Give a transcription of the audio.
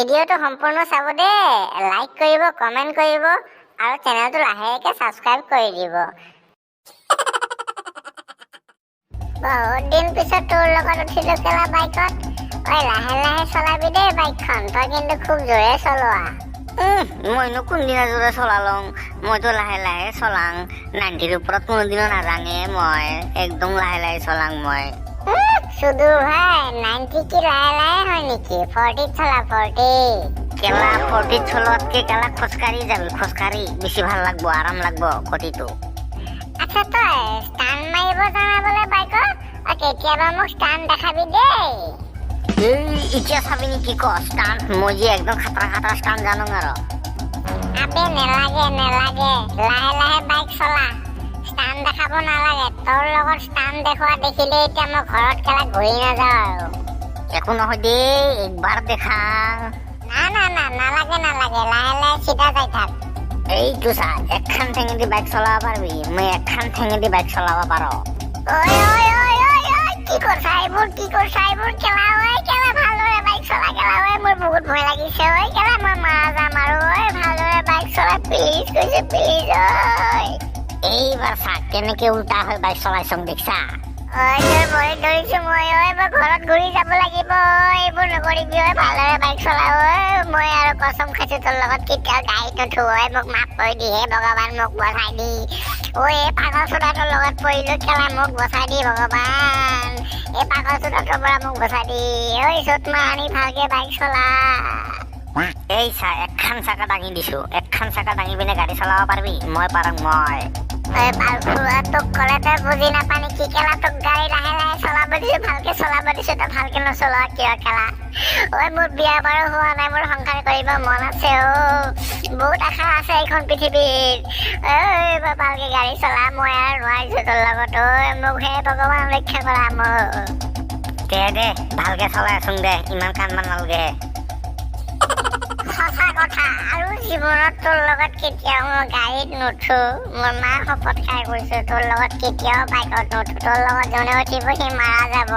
ভিডিঅ'টো সম্পূৰ্ণ চাব দে, লাইক কৰিব, কমেণ্ট কৰিব আৰু চেনেলটো লাহেকৈ ছাবস্ক্ৰাইব কৰি দিব। বহুত দিন পিছত তোৰ লগত উঠিলো কেলা বাইকত। ঐ লাহে লাহে চলাবি দেই বাইকখন, তই কিন্তু খুব জোৰে চলোৱা। মইনো কোনদিনা জোৰে চলালং, মইতো লাহে লাহে চলাং। 90ৰ ওপৰত কোনোদিনো নাজাঙে মই, একদম লাহে লাহে চলাং মই। শুধু ভাই 90 কি লাহে লাহে হয় নেকি? 40 চলা 40। কেলা 40 চলোৱাতকে কেলা খোজকাঢ়ি যাবি, খোজকাঢ়ি বেছি ভাল লাগব, আৰাম লাগব গতিটো। আচ্ছা তই ষ্টাণ্ট মাৰিব জানা বোলে বাইকত, কেতিয়াবা মোক ষ্টাণ্ট দেখাবি দেই। এতিয়া চাবি নেকি ক ষ্টাণ্ট? মই যে একদম খাতৰা খাতৰা ষ্টাণ্ট জানো আৰু। আবে নেলাগে নেলাগে, লাহে লাহে বাইক চলা, ষ্টাণ্ট দেখাব নালাগে। তোৰ লগত ষ্টাণ্ট দেখুওৱা দেখিলে এতিয়া মই ঘৰত কেলা ঘূৰি নাযাওঁ আৰু। একো নহয় দেই, একবাৰ দেখা। না না না নালাগে নালাগে, লাহে লাহে চিধা যাই থাক। এইটো চা, একখান ঠেঙেদি বাইক চলাব পাৰবি, মই একখান ঠেঙেদি বাইক চলাব পাৰো। ওই ওই ওই ওই ওই কি কৰছা এইবোৰ, কি কৰছা এইবোৰ? কেলা ওই কেলা ভালদৰে বাইক চলা কেলা। ওই মোৰ বহুত ভয় লাগিছে। ওই কেলা মই মাৰা যাম আৰু। ওই ভালদৰে বাইক চলা প্লিজ কৈছে, প্লিজ। ওই এইবাৰ চা কেনেকে উল্টা হৈ বাইক চলাইছং দেখছা? ওই তোৰ ভৰি ধৰিছো মই। ওই মই ঘৰত ঘূৰি যাব লাগিব। এইবোৰ নকৰিবি। ওই ভালদৰে বাইক চলা। ওই মই আৰু কসম খাইছো তোৰ লগত কেতিয়াও গাড়ীত নুঠো। ওই মোক মাফ কৰি দি হে ভগৱান, মোক বচাই দি। ওই এই পাগল চোদাটোৰ লগত পৰিলো কেলা, মোক বচাই দি ভগৱান। এই পাগল চোদাটোৰ পৰা মোক বচাই দি। ওই চোতমা আনি ভালকে বাইক চলা। এই চা একখান চাকা দাঙি দিছো, একখান চাকা দাঙি পিনে গাড়ী চলাব পাৰবি? মই পাৰং মই। ওই বালফুৰা তোক ক'লে তই বুজি নাপা নেকি কেলা? তোক গাড়ী লাহে লাহে চলাব দিছো, ভালকে চলাব দিছো, তই ভালকে নচলোৱা কিয় কেলা? ওই মোৰ বিয়া বাৰু হোৱা নাই, মোৰ সংসাৰ কৰিব মন আছে। বহুত আশা আছে এইখন পৃথিৱীত। ওই ভালকে গাড়ী চলা, মই আৰু নোৱাৰিছো তোৰ লগত। ওই মোক হে ভগৱান ৰক্ষা কৰা মোক। দে ভালকে চলাই আছোং দে, ইমান কান্দবা নালগে। সঁচা কথা, আৰু জীৱনত তোৰ লগত কেতিয়াও মই গাড়ীত নুঠো। মোৰ মা শপত খাই কৈছো তোৰ লগত কেতিয়াও বাইকত নুঠো। তোৰ লগত যোনে উঠিব সি মাৰা যাব।